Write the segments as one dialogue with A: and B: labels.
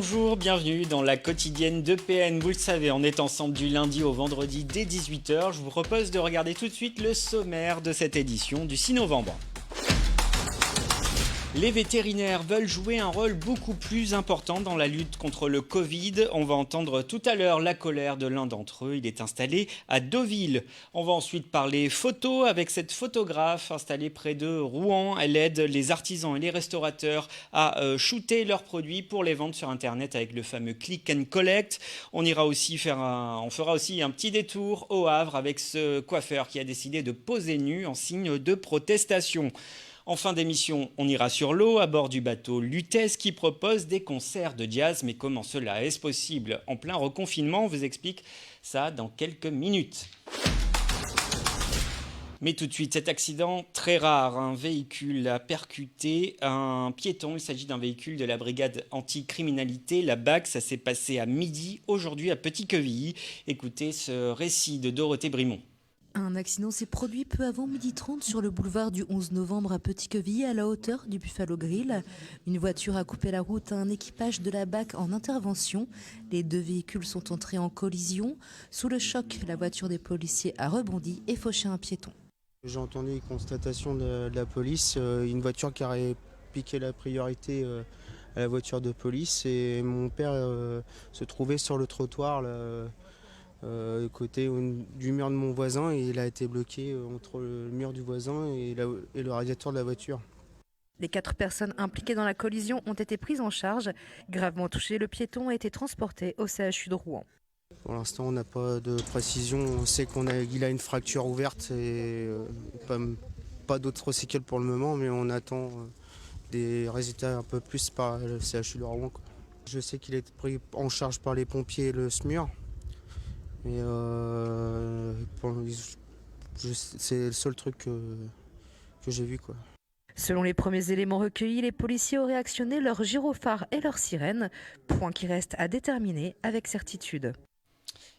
A: Bonjour, bienvenue dans la quotidienne d'EPN. Vous le savez, on est ensemble du lundi au vendredi dès 18h. Je vous propose de regarder tout de suite le sommaire de cette édition du 6 novembre. Les vétérinaires veulent jouer un rôle beaucoup plus important dans la lutte contre le Covid. On va entendre tout à l'heure la colère de l'un d'entre eux. Il est installé à Deauville. On va ensuite parler photo avec cette photographe installée près de Rouen. Elle aide les artisans et les restaurateurs à shooter leurs produits pour les vendre sur Internet avec le fameux click and collect. On fera aussi un petit détour au Havre avec ce coiffeur qui a décidé de poser nu en signe de protestation. En fin d'émission, on ira sur l'eau à bord du bateau Lutèce qui propose des concerts de jazz. Mais comment cela est-ce possible en plein reconfinement? On vous explique ça dans quelques minutes. Mais tout de suite, cet accident très rare. Un véhicule a percuté un piéton. Il s'agit d'un véhicule de la brigade anticriminalité, la BAC. Ça s'est passé à midi, aujourd'hui à Petit-Quevilly. Écoutez ce récit de Dorothée Brimont.
B: Un accident s'est produit peu avant 12h30 sur le boulevard du 11 novembre à Petit-Quevilly, à la hauteur du Buffalo Grill. Une voiture a coupé la route à un équipage de la BAC en intervention. Les deux véhicules sont entrés en collision. Sous le choc, la voiture des policiers a rebondi et fauché un piéton.
C: J'ai entendu une constatation de la police, une voiture qui aurait piqué la priorité à la voiture de police et mon père se trouvait sur le trottoir là, côté du mur de mon voisin et il a été bloqué entre le mur du voisin et le radiateur de la voiture.
B: Les 4 personnes impliquées dans la collision ont été prises en charge. Gravement touché, le piéton a été transporté au CHU de Rouen.
C: Pour l'instant, on n'a pas de précision. On sait qu'il a une fracture ouverte et pas d'autres séquelles pour le moment, mais on attend des résultats un peu plus par le CHU de Rouen. Je sais qu'il est pris en charge par les pompiers et le SMUR. Et c'est le seul truc que j'ai vu, quoi.
B: Selon les premiers éléments recueillis, les policiers auraient actionné leurs gyrophares et leurs sirènes, point qui reste à déterminer avec certitude.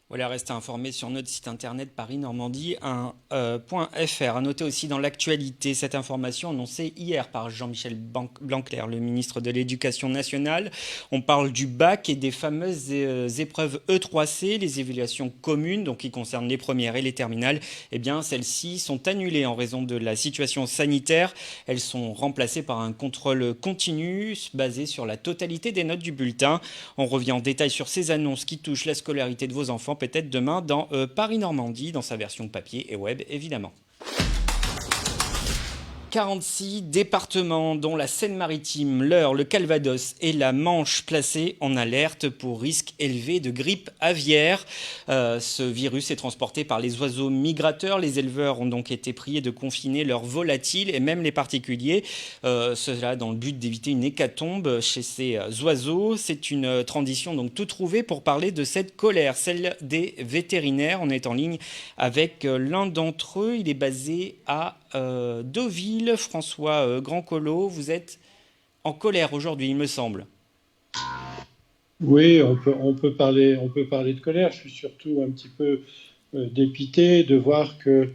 A: Voilà, restez informés sur notre site internet parisnormandie1.fr. À noter aussi dans l'actualité cette information annoncée hier par Jean-Michel Blanquer, le ministre de l'Éducation nationale. On parle du bac et des fameuses épreuves E3C, les évaluations communes, donc qui concernent les premières et les terminales. Eh bien, celles-ci sont annulées en raison de la situation sanitaire. Elles sont remplacées par un contrôle continu basé sur la totalité des notes du bulletin. On revient en détail sur ces annonces qui touchent la scolarité de vos enfants, peut-être demain dans Paris Normandie, dans sa version papier et web évidemment. 46 départements, dont la Seine-Maritime, l'Eure, le Calvados et la Manche, placés en alerte pour risque élevé de grippe aviaire. Ce virus est transporté par les oiseaux migrateurs. Les éleveurs ont donc été priés de confiner leurs volatiles et même les particuliers. Cela dans le but d'éviter une hécatombe chez ces oiseaux. C'est une transition donc tout trouvée pour parler de cette colère, celle des vétérinaires. On est en ligne avec l'un d'entre eux. Il est basé à Deauville. François Grandcolo, vous êtes en colère aujourd'hui, il me semble.
D: Oui, on peut parler de colère. Je suis surtout un petit peu dépité de voir que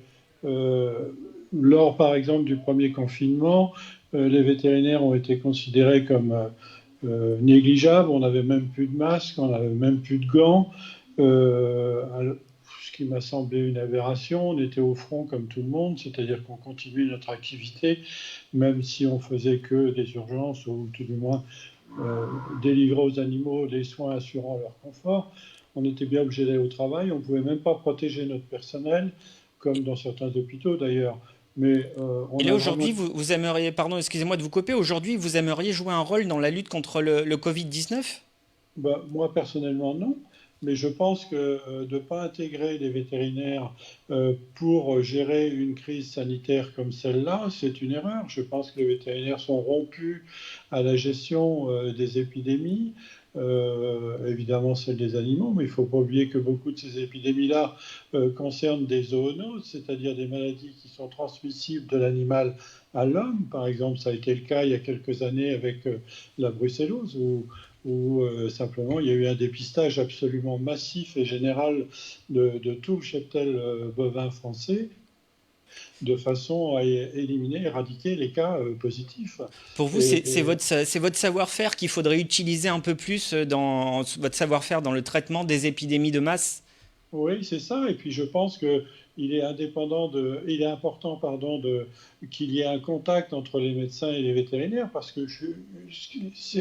D: lors, par exemple, du premier confinement, les vétérinaires ont été considérés comme négligeables. On n'avait même plus de masques, on n'avait même plus de gants. Ce qui m'a semblé une aberration. On était au front comme tout le monde, c'est-à-dire qu'on continuait notre activité, même si on faisait que des urgences ou tout du moins délivrer aux animaux des soins assurant leur confort. On était bien obligé d'aller au travail, on ne pouvait même pas protéger notre personnel, comme dans certains hôpitaux d'ailleurs. Mais,
A: et là aujourd'hui, vous aimeriez, pardon, excusez-moi de vous couper, aujourd'hui vous aimeriez jouer un rôle dans la lutte contre le Covid-19 ?
D: Moi personnellement non. Mais je pense que de ne pas intégrer les vétérinaires pour gérer une crise sanitaire comme celle-là, c'est une erreur. Je pense que les vétérinaires sont rompus à la gestion des épidémies, évidemment celle des animaux, mais il ne faut pas oublier que beaucoup de ces épidémies-là concernent des zoonoses, c'est-à-dire des maladies qui sont transmissibles de l'animal à l'homme. Par exemple, ça a été le cas il y a quelques années avec la brucellose, où simplement il y a eu un dépistage absolument massif et général de tout le cheptel bovin français. de façon à éliminer, éradiquer les cas positifs.
A: Pour vous, c'est votre savoir-faire qu'il faudrait utiliser un peu plus dans votre savoir-faire dans le traitement des épidémies de masse?
D: Oui, c'est ça. Et puis je pense que il est important, pardon, qu'il y ait un contact entre les médecins et les vétérinaires parce que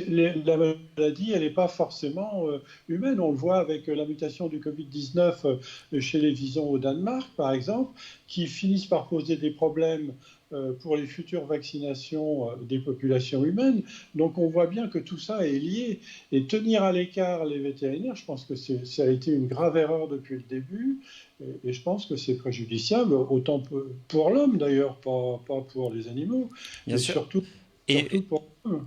D: la maladie, elle n'est pas forcément humaine. On le voit avec la mutation du Covid-19 chez les visons au Danemark, par exemple, qui finissent par poser des problèmes pour les futures vaccinations des populations humaines. Donc on voit bien que tout ça est lié. Et tenir à l'écart les vétérinaires, je pense que ça a été une grave erreur depuis le début. Et je pense que c'est préjudiciable, autant pour l'homme d'ailleurs, pas pour les animaux,
A: Bien
D: mais
A: sûr.
D: surtout
A: Et
D: pour eux.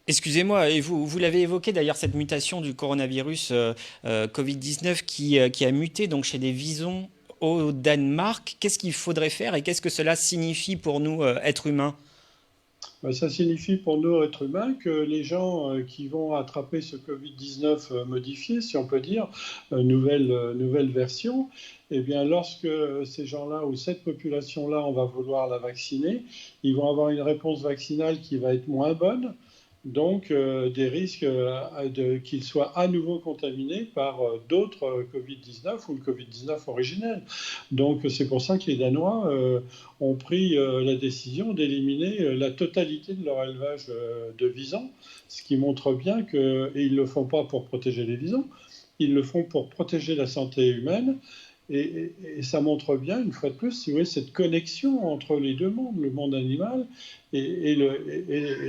A: excusez-moi, et vous l'avez évoqué d'ailleurs, cette mutation du coronavirus Covid-19 qui a muté donc chez des visons au Danemark. Qu'est-ce qu'il faudrait faire et qu'est-ce que cela signifie pour nous, êtres humains?
D: Ça signifie pour nous, êtres humains, que les gens qui vont attraper ce Covid-19 modifié, si on peut dire, nouvelle version, eh bien, lorsque ces gens-là ou cette population-là, on va vouloir la vacciner, ils vont avoir une réponse vaccinale qui va être moins bonne, donc des risques qu'ils soient à nouveau contaminés par d'autres Covid-19 ou le Covid-19 originel. Donc c'est pour ça que les Danois ont pris la décision d'éliminer la totalité de leur élevage de visons, ce qui montre bien que, et ils ne le font pas pour protéger les visons, ils le font pour protéger la santé humaine. Et ça montre bien, une fois de plus, si vous voulez, cette connexion entre les deux mondes, le monde animal et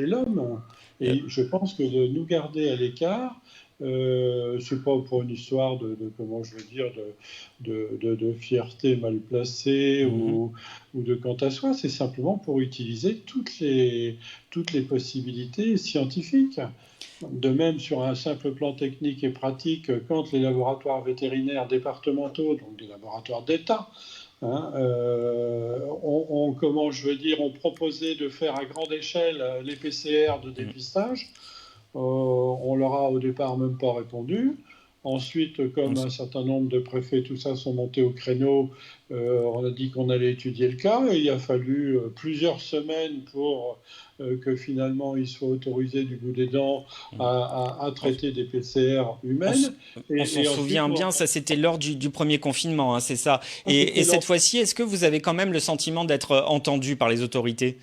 D: l'homme. Et je pense que de nous garder à l'écart, c'est pas pour une histoire comment je veux dire, de fierté mal placée ou de quant à soi, c'est simplement pour utiliser toutes les possibilités scientifiques. De même, sur un simple plan technique et pratique, quand les laboratoires vétérinaires départementaux, donc des laboratoires d'État, hein, comment je veux dire, ont proposé de faire à grande échelle les PCR de dépistage, on leur a au départ même pas répondu. Ensuite, comme un certain nombre de préfets, tout ça, sont montés au créneau, on a dit qu'on allait étudier le cas. Et il a fallu plusieurs semaines pour que finalement il soit autorisé du bout des dents à traiter des PCR humaines.
A: On s'en souvient bien, ça c'était lors du premier confinement, hein, c'est ça. Et cette fois-ci, est-ce que vous avez quand même le sentiment d'être entendu par les autorités?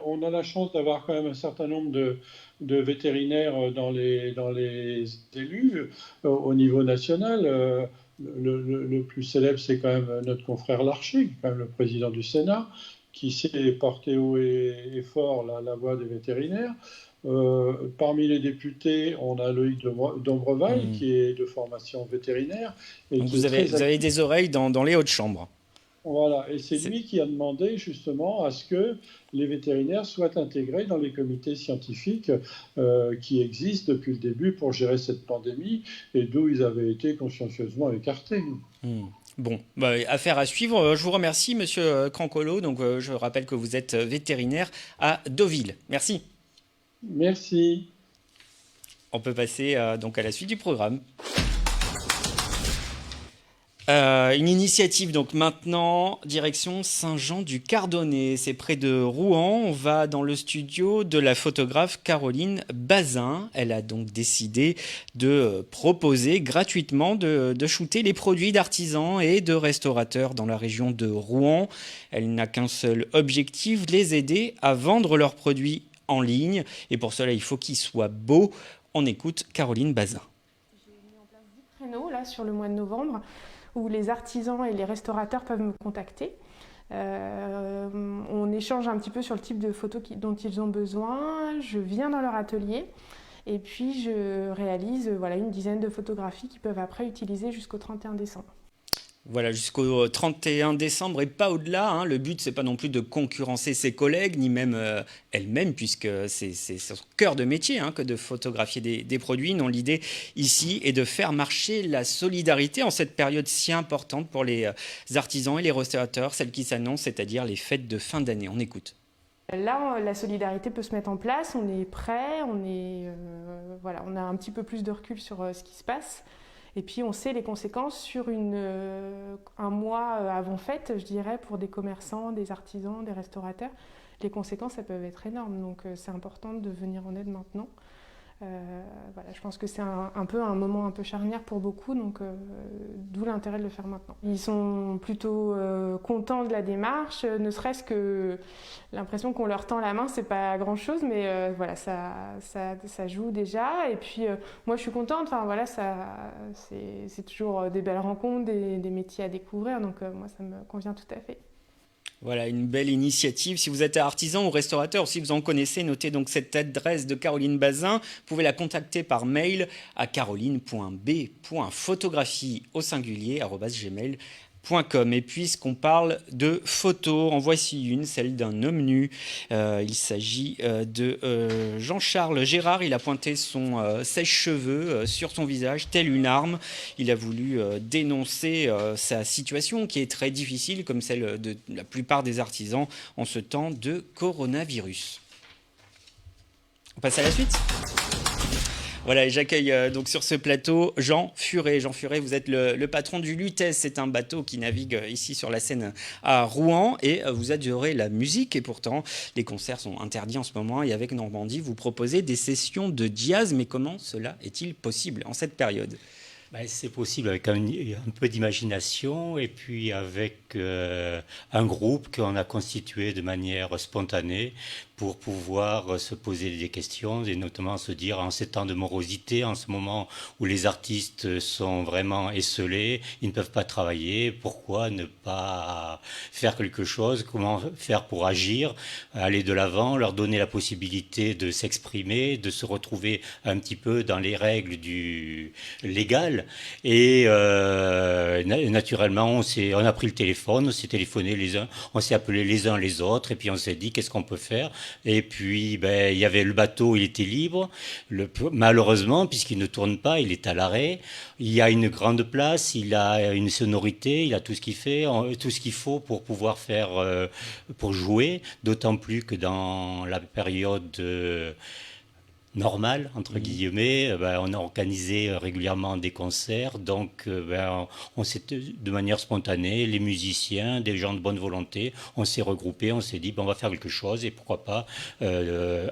D: On a la chance d'avoir quand même un certain nombre de vétérinaires dans les élus au niveau national. Le plus célèbre, c'est quand même notre confrère Larcher, qui est quand même le président du Sénat, qui s'est porté haut et fort la voix des vétérinaires. Parmi les députés, on a Loïc Dombreval, qui est de formation vétérinaire. Et
A: donc vous avez des oreilles dans les hautes chambres.
D: Voilà, et c'est lui qui a demandé justement à ce que les vétérinaires soient intégrés dans les comités scientifiques qui existent depuis le début pour gérer cette pandémie et d'où ils avaient été consciencieusement écartés.
A: Bon, affaire à suivre. Je vous remercie, Monsieur Crancolo. Donc, je rappelle que vous êtes vétérinaire à Deauville. Merci.
D: Merci.
A: On peut passer donc à la suite du programme. Une initiative donc maintenant, direction Saint-Jean-du-Cardonnet, c'est près de Rouen. On va dans le studio de la photographe Caroline Bazin. Elle a donc décidé de proposer gratuitement de shooter les produits d'artisans et de restaurateurs dans la région de Rouen. Elle n'a qu'un seul objectif, les aider à vendre leurs produits en ligne. Et pour cela, il faut qu'ils soient beaux. On écoute Caroline Bazin.
E: J'ai mis en place 10 créneaux là, sur le mois de novembre, où les artisans et les restaurateurs peuvent me contacter. On échange un petit peu sur le type de photos dont ils ont besoin. Je viens dans leur atelier et puis je réalise une dizaine de photographies qu'ils peuvent après utiliser jusqu'au 31 décembre.
A: Voilà, jusqu'au 31 décembre et pas au-delà. Hein. Le but, c'est pas non plus de concurrencer ses collègues, ni même elle-même, puisque c'est son cœur de métier que de photographier des produits. Non, l'idée ici est de faire marcher la solidarité en cette période si importante pour les artisans et les restaurateurs, celle qui s'annonce, c'est-à-dire les fêtes de fin d'année. On écoute.
E: Là, la solidarité peut se mettre en place, on est prêt, on a un petit peu plus de recul sur ce qui se passe. Et puis on sait les conséquences sur un mois avant fête, je dirais, pour des commerçants, des artisans, des restaurateurs. Les conséquences, elles peuvent être énormes. Donc c'est important de venir en aide maintenant. Voilà, je pense que c'est un peu un moment un peu charnière pour beaucoup, donc d'où l'intérêt de le faire maintenant. Ils sont plutôt contents de la démarche, ne serait-ce que l'impression qu'on leur tend la main, c'est pas grand-chose, mais voilà, ça joue déjà. Et puis moi, je suis contente. Enfin voilà, c'est toujours des belles rencontres, des métiers à découvrir, donc moi, ça me convient tout à fait.
A: Voilà, une belle initiative. Si vous êtes artisan ou restaurateur, ou si vous en connaissez, notez donc cette adresse de Caroline Bazin. Vous pouvez la contacter par mail à caroline.b.photographie@gmail.com. Et puisqu'on parle de photos, en voici une, celle d'un homme nu. Il s'agit de Jean-Charles Gérard. Il a pointé son sèche-cheveux sur son visage, telle une arme. Il a voulu dénoncer sa situation qui est très difficile, comme celle de la plupart des artisans en ce temps de coronavirus. On passe à la suite ? Voilà, et j'accueille donc sur ce plateau Jean Furet. Jean Furet, vous êtes le patron du Lutèce. C'est un bateau qui navigue ici sur la Seine à Rouen et vous adorez la musique et pourtant les concerts sont interdits en ce moment et avec Normandie, vous proposez des sessions de jazz. Mais comment cela est-il possible en cette période ?
F: C'est possible avec un peu d'imagination et puis avec un groupe qu'on a constitué de manière spontanée pour pouvoir se poser des questions et notamment se dire en ces temps de morosité, en ce moment où les artistes sont vraiment esseulés, ils ne peuvent pas travailler, pourquoi ne pas faire quelque chose, comment faire pour agir, aller de l'avant, leur donner la possibilité de s'exprimer, de se retrouver un petit peu dans les règles du légal. Et naturellement, on a pris le téléphone, on s'est téléphoné les uns, on s'est appelé les uns les autres et puis on s'est dit qu'est-ce qu'on peut faire. Et puis, il y avait le bateau, il était libre. Malheureusement, puisqu'il ne tourne pas, il est à l'arrêt. Il y a une grande place, il a une sonorité, il a tout ce qu'il faut pour pouvoir faire, pour jouer. D'autant plus que dans la période normal, entre guillemets, on a organisé régulièrement des concerts, donc on s'est de manière spontanée, les musiciens, des gens de bonne volonté, on s'est regroupés, on s'est dit on va faire quelque chose et pourquoi pas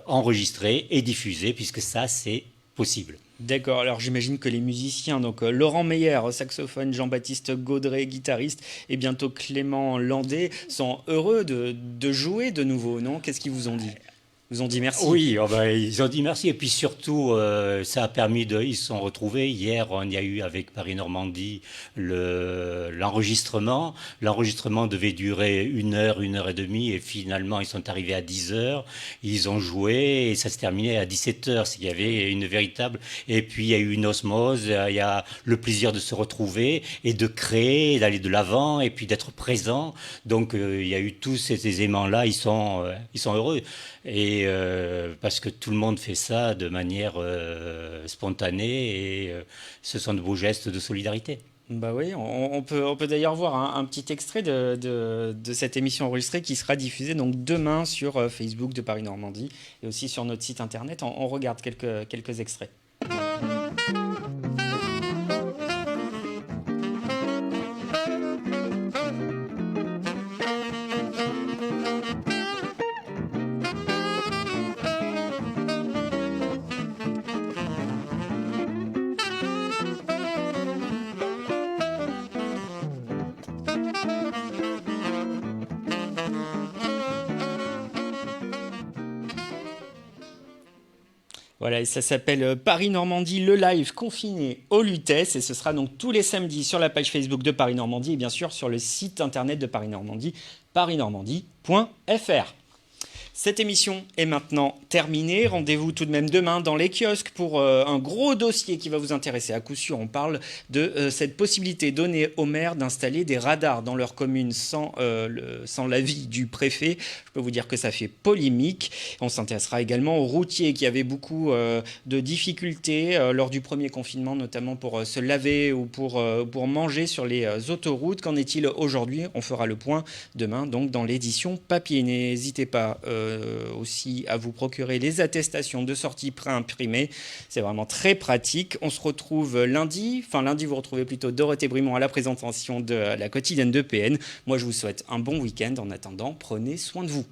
F: enregistrer et diffuser puisque ça c'est possible.
A: D'accord, alors j'imagine que les musiciens, donc Laurent Meyer, saxophone, Jean-Baptiste Gaudret, guitariste, et bientôt Clément Landais, sont heureux de jouer de nouveau, non ? Qu'est-ce qu'ils vous ont dit ? Ils ont dit merci.
F: Oui, ils ont dit merci. Et puis surtout, ça a permis ils se sont retrouvés. Hier, on y a eu avec Paris-Normandie l'enregistrement. L'enregistrement devait durer 1 heure, 1 heure et demie. Et finalement, ils sont arrivés à 10 heures. Ils ont joué et ça se terminait à 17 heures. Il y avait une véritable... Et puis, il y a eu une osmose. Il y a le plaisir de se retrouver et de créer, d'aller de l'avant et puis d'être présent. Donc, il y a eu tous ces éléments-là. Ils sont heureux. Et parce que tout le monde fait ça de manière spontanée et ce sont de beaux gestes de solidarité.
A: Bah oui, on peut d'ailleurs voir un petit extrait de cette émission enregistrée qui sera diffusée donc demain sur Facebook de Paris Normandie et aussi sur notre site internet. On regarde quelques extraits. Voilà, et ça s'appelle Paris-Normandie, le live confiné au Lutèce. Et ce sera donc tous les samedis sur la page Facebook de Paris-Normandie et bien sûr sur le site internet de Paris-Normandie, parisnormandie.fr. Cette émission est maintenant terminée. Rendez-vous tout de même demain dans les kiosques pour un gros dossier qui va vous intéresser. À coup sûr, on parle de cette possibilité donnée aux maires d'installer des radars dans leur commune sans l'avis du préfet. Je peux vous dire que ça fait polémique. On s'intéressera également aux routiers qui avaient beaucoup de difficultés lors du premier confinement, notamment pour se laver ou pour manger sur les autoroutes. Qu'en est-il aujourd'hui ? On fera le point demain donc dans l'édition papier. N'hésitez pas aussi à vous procurer les attestations de sortie préimprimées. C'est vraiment très pratique. On se retrouve lundi. Enfin, lundi, vous retrouvez plutôt Dorothée Brimont à la présentation de la quotidienne de PN. Moi, je vous souhaite un bon week-end. En attendant, prenez soin de vous.